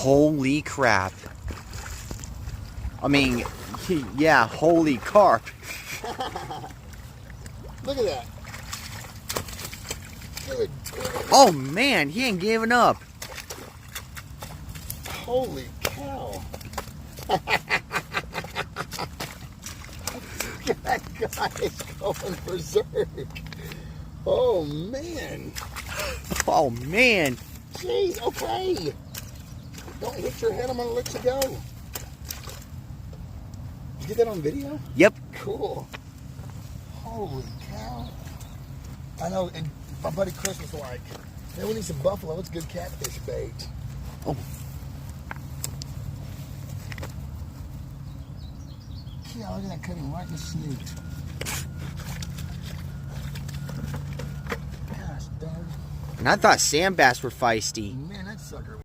Holy crap. I mean, yeah, holy carp. Look at that. Good. Oh man, he ain't giving up. Holy cow. That guy is going berserk. Oh man. Oh man. Jeez, okay. Don't hit your head, I'm gonna let you go. Did you get that on video? Yep. Cool. Holy cow. I know, and my buddy Chris was like, man, we need some buffalo. It's good catfish bait. Oh. Yeah, look at that cutting right in the snoot. Gosh, dog. And I thought sand bass were feisty. Man.